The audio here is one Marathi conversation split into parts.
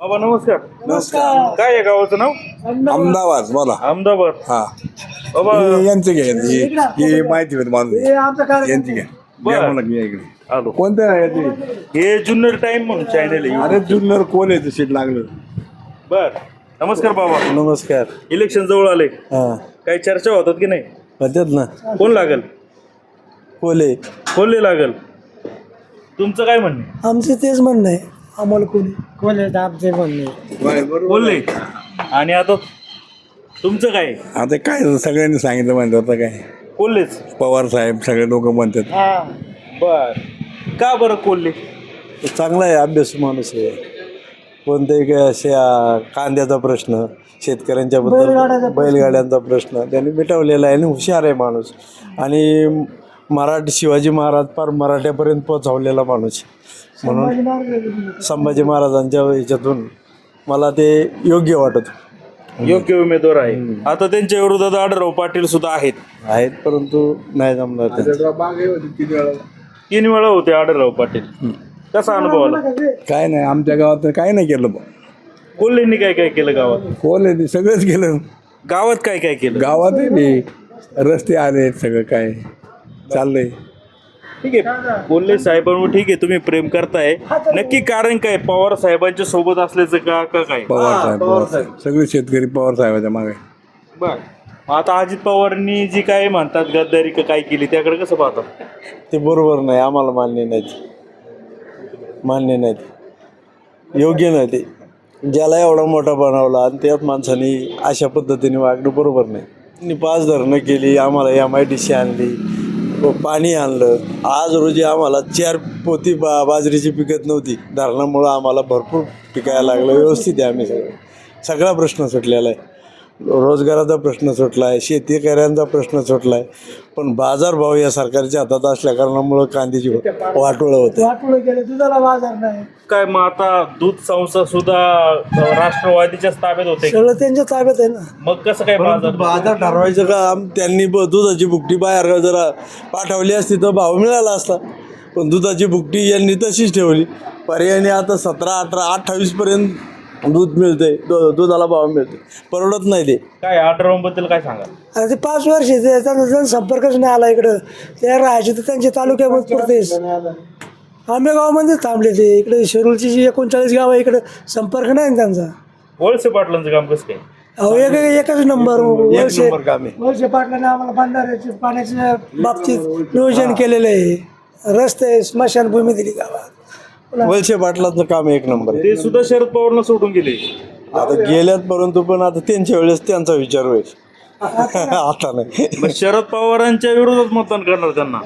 बाबा नमस्कार. नमस्कार. काय आहे गावाचं नाव? अहमदाबाद बोला. अहमदाबाद. हा बाबा यांचं घ्या ही माहिती होती माणूस यांची घ्या बरं. घ्या म्हणा घ्या इकडे आलो. कोणत्या आहे ते? हे जुन्नर टाइम म्हणून चॅनल आहे. अरे जुन्नर कोण आहे सीट लागलं. बर नमस्कार बाबा. नमस्कार. इलेक्शन जवळ आले, हा काही चर्चा होतात की नाही? होत्यात ना. कोण लागल? कोले. कोल्हे लागल. तुमचं काय म्हणणं? आमचे तेच म्हणणं आहे. आम्हाला कोणी आमचे म्हणणे कोल्हे. आणि आता तुमचं काय? आता काय सगळ्यांनी सांगितलं म्हणतात आता काय कोल्हेच. पवार साहेब सगळे लोक म्हणतात. बर का बरं कोल्हे? चांगला आहे, अभ्यास माणूस आहे. कोणत्याही अशा कांद्याचा प्रश्न, शेतकऱ्यांच्या बद्दल बैलगाड्यांचा प्रश्न त्यांनी मिटवलेला आहे आणि हुशार आहे माणूस. आणि मराठी शिवाजी महाराज फार मराठ्यापर्यंत पोचवलेला माणूस म्हणून संभाजी महाराजांच्या ह्याच्यातून मला ते योग्य वाटत योग्य उमेदवार आहे. आता त्यांच्या विरोधात आढळराव पाटील सुद्धा आहेत, परंतु नाही जमणार त्यांचं. 3 वेळा होते आढळराव पाटील. कसा अनुभव आला? काय नाही आमच्या गावात काय नाही केलं बा. कोल्हेंनी काय काय केलं गावात? कोण आहे ते सगळंच केलं गावात काय काय केलं? गावात आहे रस्ते आले सगळं काय चाललंय. ठीक आहे, कोल्हे साहेबांवर ठीक आहे, तुम्ही प्रेम करताय, नक्की कारण काय? पवार साहेबांच्या सोबत असल्याचं का का काय? पवार साहेब सगळे शेतकरी पवार साहेबाच्या मागे. बर आता अजित पवारांनी जी काय म्हणतात गद्दारी का काय केली त्याकडे कसं पाहतात? ते बरोबर नाही, आम्हाला मान्य नाही, योग्य नाही ते. ज्याला एवढा मोठा बनवला आणि त्याच माणसाने अशा पद्धतीने वागणं बरोबर नाही. 5 धरणं केली, आम्हाला MIDC आणली, पाणी आणलं. आज रोजी आम्हाला 4 पोती बाजरीची पिकत नव्हती, धरणामुळं आम्हाला भरपूर पिकायला लागलं. व्यवस्थित आहे, आम्ही सगळा प्रश्न सुटलेला आहे. रोजगाराचा प्रश्न सुटला आहे, शेतकऱ्यांचा प्रश्न सुटला आहे. पण बाजारभाव या सरकारच्या हातात असल्या कारणामुळं कांद्याची वाटोळं होतं. वाटोळं केलं, दुधाला बाजार नाही. काय मग आता दूध संस्था सुद्धा राष्ट्रवादीच्याच ताब्यात होते, सगळं त्यांच्या ताब्यात आहे ना. मग कसं काय बाजार ठरवायचं का? त्यांनी दुधाची भुकटी बाहेर जरा पाठवली असती तर भाव मिळाला असता. पण दुधाची भुकटी यांनी तशीच ठेवली. पर्यायाने आता 17, 18, 28पर्यंत दूध मिळतंय, दुधाला भाव मिळतोय. परवडत नाही ते. काय आढळराव बद्दल काय सांगा? आता ते 5 वर्ष त्यांचा जनसंपर्कच नाही आला इकडं. ते राहायचे तर त्यांच्या तालुक्यामध्ये पुरतेच. आंबेगावमध्येच थांबले ते. इकडे शिरूरची जी 39 गाव आहे, इकडे संपर्क नाही ना त्यांचा. वळसे पाटलांचं काम कसं काय? अहो एकच नंबर. वळसे काम आहे. पाटलाने आम्हाला बंधाऱ्याच्या पाण्याच्या बाबतीत नियोजन केलेलं आहे. रस्ते, स्मशानभूमी दिली गावात. वळसे पाटलाचं काम 1 नंबर आहे. ते सुद्धा शरद पवारला सोडून गेले. आता गेल्यात, परंतु पण आता त्यांच्या वेळेस त्यांचा विचार होईल. आता नाही. मग शरद पवारांच्या विरोधात मतदान करणार त्यांना?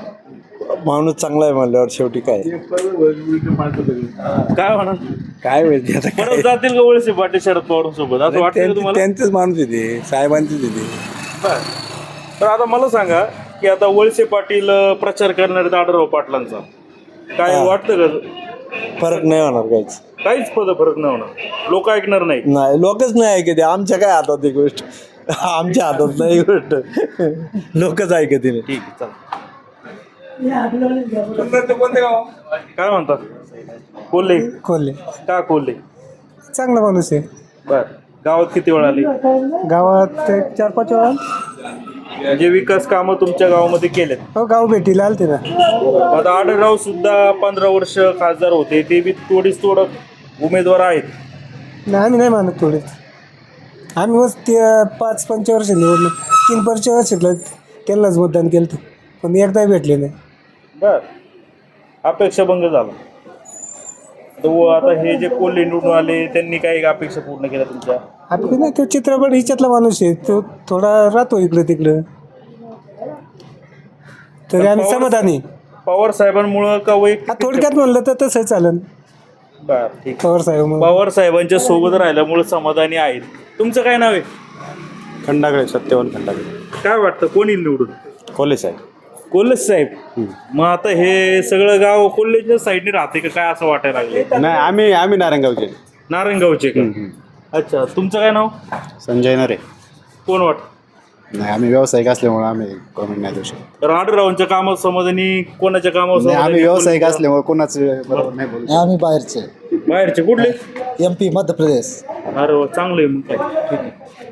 माणूस चांगला आहे म्हणल्यावर शेवटी काय काय म्हणा, काय माहिती आता परत जातील का वळसे पाटील शरद पवारांसोबत असं वाटतं का तुम्हाला? त्यांचेच माणूस येते साहेबांचेच येते. बरं. तर आता मला सांगा की आता वळसे पाटील प्रचार करणार आहेत आढळराव पाटलांचा, काय वाटतं का? फरक नाही होणार काहीच फरक नाही होणार, लोक ऐकणार नाही. नाही, लोकच नाही ऐकते. आमच्या काय हातात ही गोष्ट, आमच्या हातात नाही ही गोष्ट, लोकच ऐकते नाही. ठीक आहे, चला. काय म्हणतात? कोल्हे. खोलले का कोल्हे? चांगला माणूस आहे. बर गावात किती वेळ आली? गावात 4-5 वेळा म्हणजे विकास कामं तुमच्या गावामध्ये केलेत? हो, गाव भेटीला आलते ना. आता आढळराव सुद्धा 15 वर्ष खासदार होते, ते बी थोडं उमेदवार आहेत. नाही, आम्ही नाही मानत थोडे. आम्ही मग ते 5-5 वर्ष निवडलं, 3-5 वर्ष त्यांनाच मतदान केलं, पण एकदा भेटले नाही. बर अपेक्षा भंग झाला. आता हे जे कोल्हे निवडून आले त्यांनी काही अपेक्षा पूर्ण केल्या तुमच्या? आपली नाही, तो चित्रपट हिच्यातला माणूस आहे, तो थोडा राहतो इकडं तिकडं, तरी आम्ही समाधानी. पवार साहेबांमुळं का वैयक्तिक? थोडक्यात म्हणलं तर तसं चालेल. बर ठीक. पवार साहेब पवार साहेबांच्या सोबत राहिल्यामुळे समाधानी आहेत. तुमचं काय नाव आहे? खंडागळे, सत्यवान खंडागळे. काय वाटतं कोण येईल निवडून? कोल्हे साहेब. कोल्हे साहेब. मग आता हे सगळं गाव कोल्हेच्या साईडने राहते का काय असं वाटायला लागले? नाही, आम्ही नारायणगावचे. नारायणगावचे का? अच्छा, तुमचं काय नाव? संजय नरे. कोण वाटतं? नाही, आम्ही व्यावसायिक असल्यामुळे आम्ही कमेंट नाही देऊ शकतो. तर आढळरावांच्या कामात समाधानी, कोणाच्या कामावर आम्ही समाधानी? व्यावसायिक असल्यामुळे कोणाचं बरोबर नाही बोलू. आम्ही बाहेरचे. बाहेरचे कुठले MP मध्य प्रदेश. अरे वा, चांगलं आहे मग काय ठीक आहे